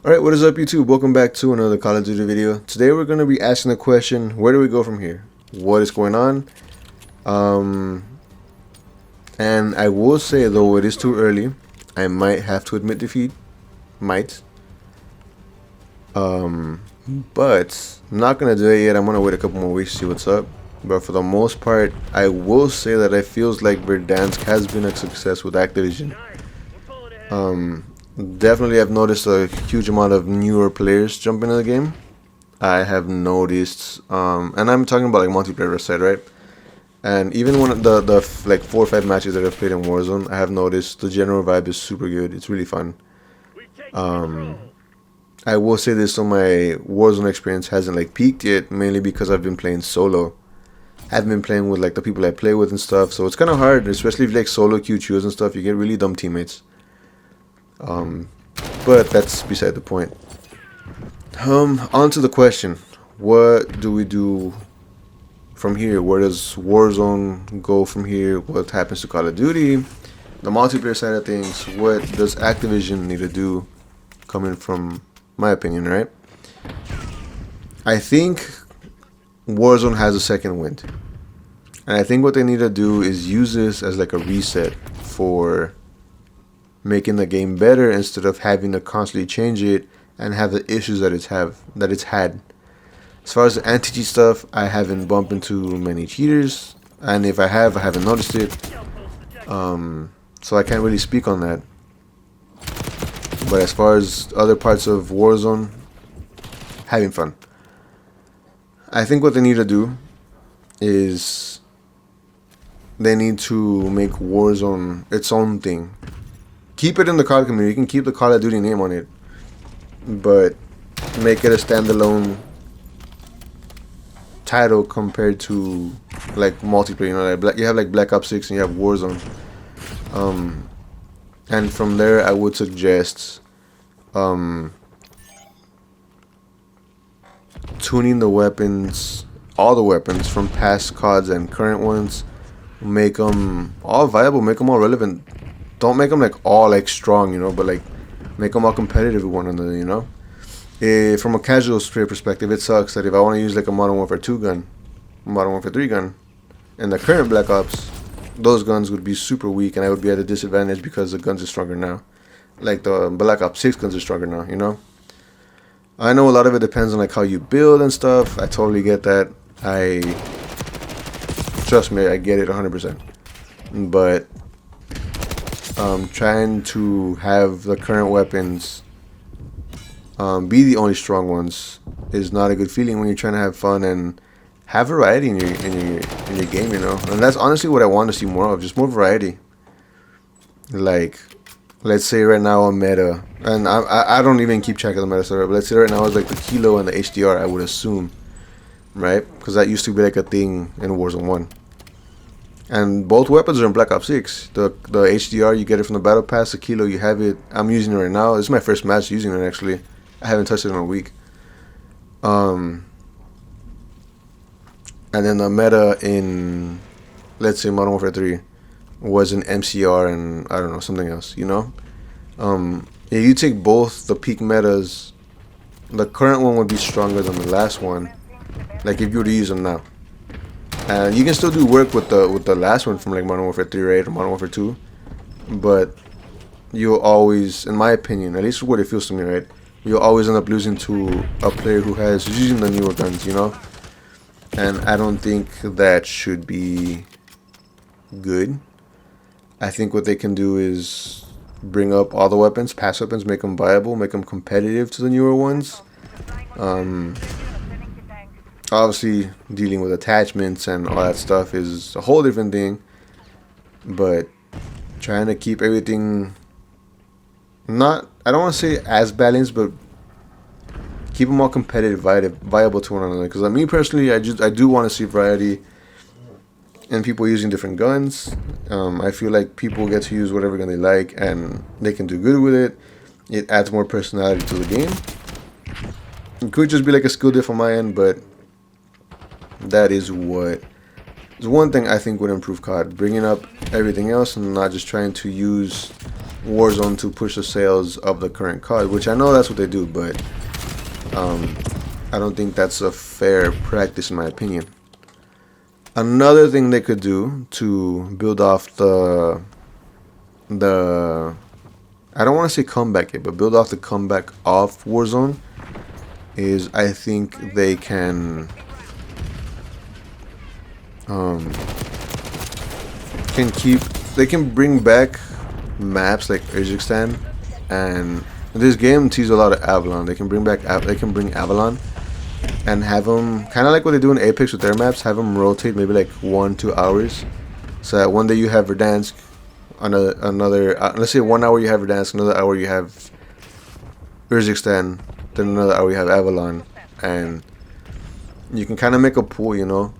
Alright, what is up YouTube? Welcome back to another Call of Duty video. Today we're going to be asking the question, where do we go from here? What is going on? Um, and I will say, though it is too early, I might have to admit defeat. Might. But I'm not going to do it yet. I'm going to wait a couple more weeks to see what's up. But for the most part, I will say that it feels like Verdansk has been a success with Activision. Definitely I've noticed a huge amount of newer players jump into the game. I have noticed, and I'm talking about like multiplayer side, right? And even when the like 4 or 5 matches that I've played in Warzone, I have noticed the general vibe is super good. It's really fun. I will say this, so my Warzone experience hasn't like peaked yet, mainly because I've been playing solo. I haven't been playing with like the people I play with and stuff, so it's kind of hard, especially if you like solo QQs and stuff. You get really dumb teammates. But that's beside the point. On to the question. What do we do from here? Where does Warzone go from here? What happens to Call of Duty? The multiplayer side of things. What does Activision need to do? Coming from my opinion, right? I think Warzone has a second wind. And I think what they need to do is use this as like a reset for making the game better instead of having to constantly change it and have the issues that it's had. As far as the anti-cheat stuff, I haven't bumped into many cheaters, and if I have, I haven't noticed it. So I can't really speak on that. But as far as other parts of Warzone, having fun. I think what they need to do is they need to make Warzone its own thing. Keep it in the COD community. You can keep the Call of Duty name on it, but make it a standalone title compared to like multiplayer. You know, like you have like Black Ops 6 and you have Warzone. And from there, I would suggest tuning the weapons, all the weapons from past CODs and current ones. Make them all viable. Make them all relevant. Don't make them like all like strong, you know, but like make them all competitive with one another, you know. From a casual player perspective, it sucks that if I want to use like a Modern Warfare 2 gun, Modern Warfare 3 gun, and the current Black Ops, those guns would be super weak and I would be at a disadvantage because the guns are stronger now. Like the Black Ops 6 guns are stronger now, you know. I know a lot of it depends on like how you build and stuff. I totally get that. Trust me, I get it 100%. But trying to have the current weapons be the only strong ones is not a good feeling when you're trying to have fun and have variety in your game, you know. And that's honestly what I want to see more of, just more variety. Like, let's say right now a meta, and I don't even keep track of the meta server, but let's say right now it's like the Kilo and the HDR, I would assume, right? Because that used to be like a thing in Warzone 1. And both weapons are in Black Ops 6. The HDR, you get it from the Battle Pass. The Kilo, you have it. I'm using it right now. This is my first match using it, actually. I haven't touched it in a week. And then the meta in, let's say, Modern Warfare 3 was an MCR and, I don't know, something else, you know? If you take both the peak metas, the current one would be stronger than the last one. Like, if you were to use them now. And you can still do work with the last one from like Modern Warfare 3, right, or Modern Warfare 2, but you'll always, in my opinion, at least what it feels to me, right, you'll always end up losing to a player who's using the newer guns, you know. And I don't think that should be good. I think what they can do is bring up all the weapons, past weapons, make them viable, make them competitive to the newer ones. Obviously, dealing with attachments and all that stuff is a whole different thing. But trying to keep everything not, I don't want to say as balanced, but keep them all competitive, viable to one another. Because me personally, I do want to see variety and people using different guns. I feel like people get to use whatever gun they like and they can do good with it. It adds more personality to the game. It could just be like a skill diff on my end, but that is what is one thing I think would improve COD, bringing up everything else and not just trying to use Warzone to push the sales of the current COD, which I know that's what they do, but I don't think that's a fair practice in my opinion. Another thing they could do to build off the I don't want to say comeback yet, but build off the comeback of Warzone is I think they can bring back maps like Urzikstan, and this game teases a lot of Avalon. They can bring Avalon and have them kind of like what they do in Apex with their maps, have them rotate maybe like 1-2 hours, so that one day you have Verdansk, another let's say 1 hour you have Verdansk, another hour you have Urzikstan, then another hour you have Avalon, and you can kind of make a pool, you know,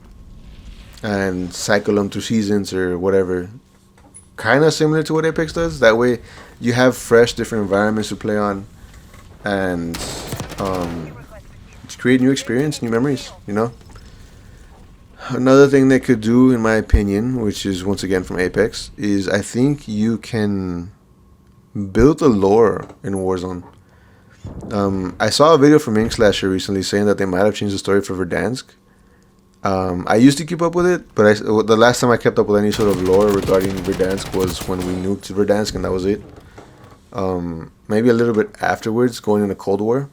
and cycle them through seasons or whatever, kind of similar to what Apex does. That way you have fresh different environments to play on, and to create new experience, new memories, you know. Another thing they could do, in my opinion, which is once again from Apex, is I think you can build the lore in Warzone. I saw a video from Inkslasher recently saying that they might have changed the story for Verdansk. I used to keep up with it, but the last time I kept up with any sort of lore regarding Verdansk was when we nuked Verdansk, and that was it. Maybe a little bit afterwards, going into Cold War,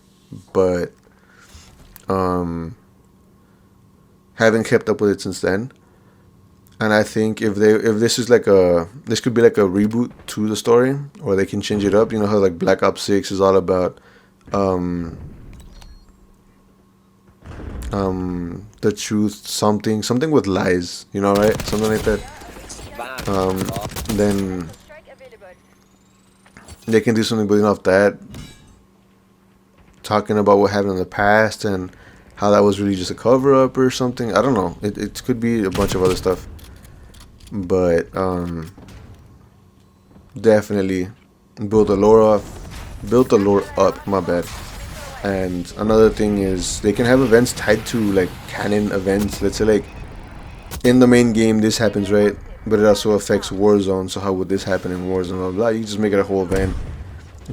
but haven't kept up with it since then. And I think if this is this could be like a reboot to the story, or they can change it up. You know how like Black Ops 6 is all about the truth, something with lies, you know, right? Something like that. Then they can do something building off that, talking about what happened in the past and how that was really just a cover up or something. I don't know. It could be a bunch of other stuff, but definitely build the lore up. My bad. And another thing is they can have events tied to like canon events. Let's say like in the main game this happens, right? But it also affects Warzone. So how would this happen in Warzone? Blah, blah. You just make it a whole event.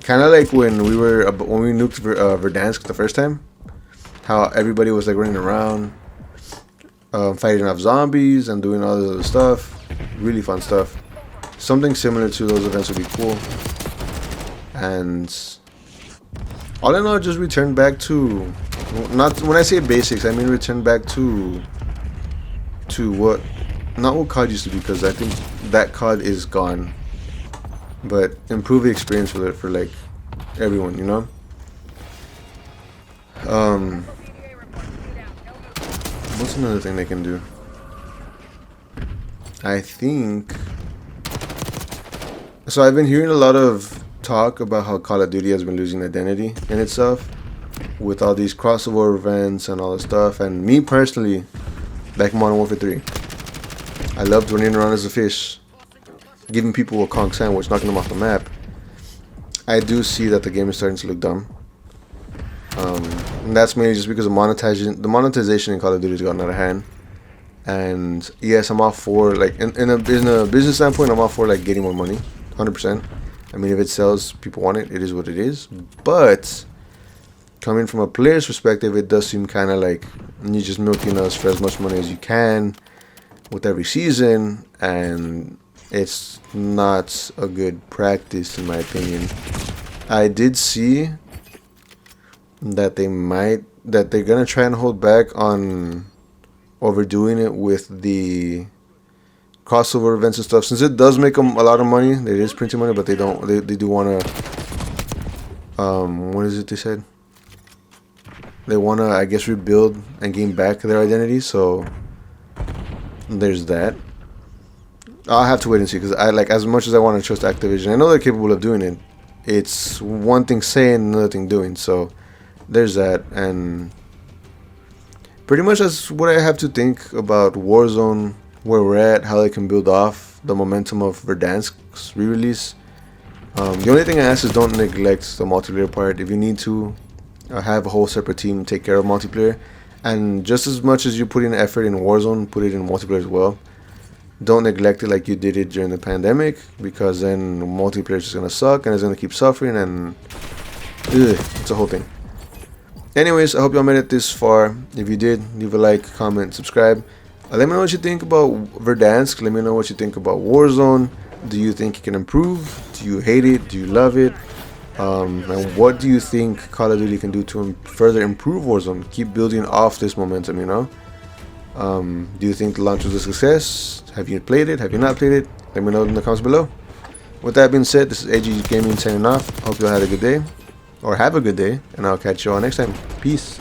Kind of like when we nuked Verdansk the first time. How everybody was like running around, fighting off zombies and doing all this other stuff. Really fun stuff. Something similar to those events would be cool. And all in all, just return back to, not when I say basics, I mean return back to what, not what COD used to be, because I think that COD is gone. But improve the experience for like everyone, you know. What's another thing they can do? I think so. I've been hearing a lot of talk about how Call of Duty has been losing identity in itself with all these crossover events and all this stuff. And me personally, back in Modern Warfare 3, I loved running around as a fish, giving people a conch sandwich, knocking them off the map. I do see that the game is starting to look dumb. And that's mainly just because the monetization in Call of Duty has gotten out of hand. And yes, I'm all for, like, in a business standpoint, I'm all for like getting more money, 100%. I mean, if it sells, people want it. It is what it is. But coming from a player's perspective, it does seem kind of like you're just milking us for as much money as you can with every season, and it's not a good practice in my opinion. I did see that they're gonna try and hold back on overdoing it with the crossover events and stuff, since it does make them a lot of money. It is printing money, but they do want to what is it they said? They want to, I guess, rebuild and gain back their identity. So there's that. I'll have to wait and see, because I, like, as much as I want to trust Activision, I know they're capable of doing it. It's one thing saying, another thing doing. So there's that. And pretty much that's what I have to think about Warzone, where we're at, how they can build off the momentum of Verdansk's re-release. The only thing I ask is don't neglect the multiplayer part. If you need to, have a whole separate team take care of multiplayer. And just as much as you put in effort in Warzone, put it in multiplayer as well. Don't neglect it like you did it during the pandemic, because then multiplayer is gonna suck and it's gonna keep suffering, and it's a whole thing. Anyways, I hope y'all made it this far. If you did, leave a like, comment, subscribe. Let me know what you think about Verdansk. Let me know what you think about Warzone. Do you think it can improve? Do you hate it? Do you love it? And what do you think Call of Duty can do to further improve Warzone? Keep building off this momentum, you know? Do you think the launch was a success? Have you played it? Have you not played it? Let me know in the comments below. With that being said, this is AG Gaming signing off. Hope you all had a good day, or have a good day, and I'll catch you all next time. Peace.